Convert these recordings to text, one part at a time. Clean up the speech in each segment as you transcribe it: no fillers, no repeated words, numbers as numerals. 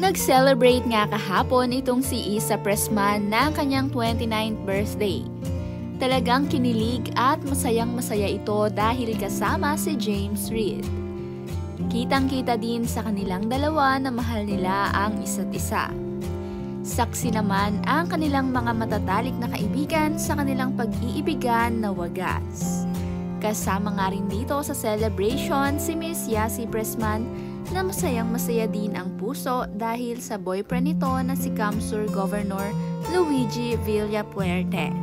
Nag-celebrate nga kahapon itong si Issa Pressman ng kanyang 29th birthday. Talagang kinilig at masayang-masaya ito dahil kasama si James Reid. Kitang-kita din sa kanilang dalawa na mahal nila ang isa't isa. Saksi naman ang kanilang mga matatalik na kaibigan sa kanilang pag-iibigan na wagas. Kasama nga rin dito sa celebration si Miss Yassi Pressman na masayang-masaya din ang puso dahil sa boyfriend nito na si Kamsur Governor Luigi Villapuerte.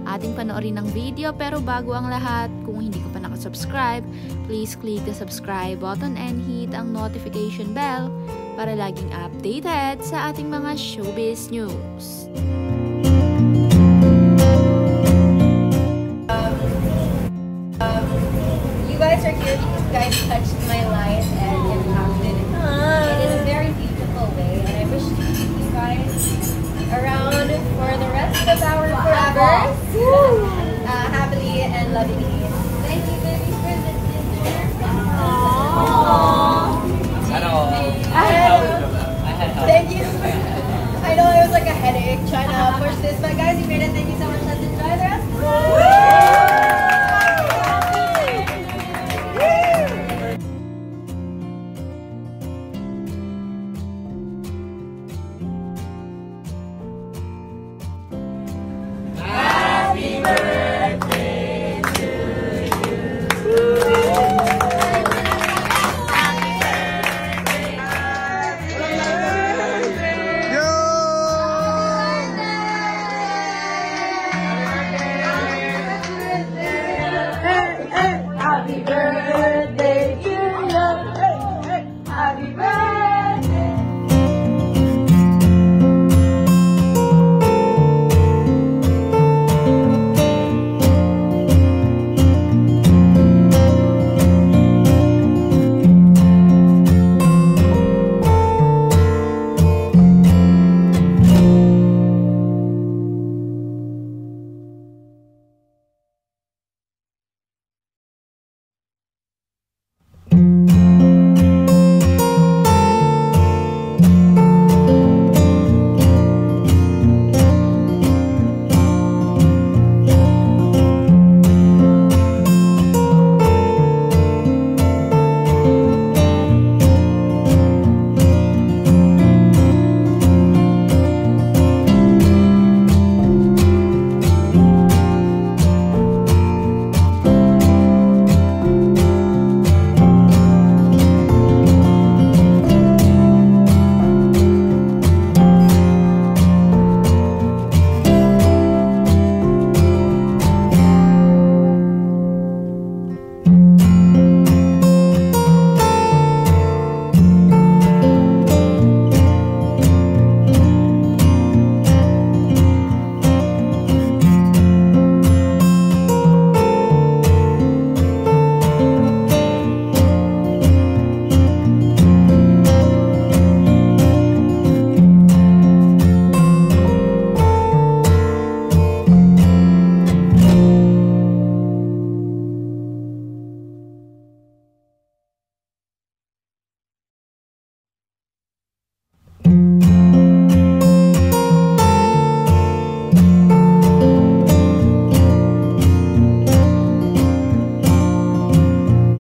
Ating panoorin ang video pero bago ang lahat, kung hindi ka pa nakasubscribe, please click the subscribe button and hit ang notification bell para laging updated sa ating mga showbiz news. You guys are here because you guys touched my life and impacted it in a very beautiful way, and I wish to keep you guys around for the rest of our forever, happily and lovingly. Thank you, baby, for the dinner. Thank you. I know it was like a headache trying to push this, but guys, you made it. Thank you so much. Let's enjoy the rest of it.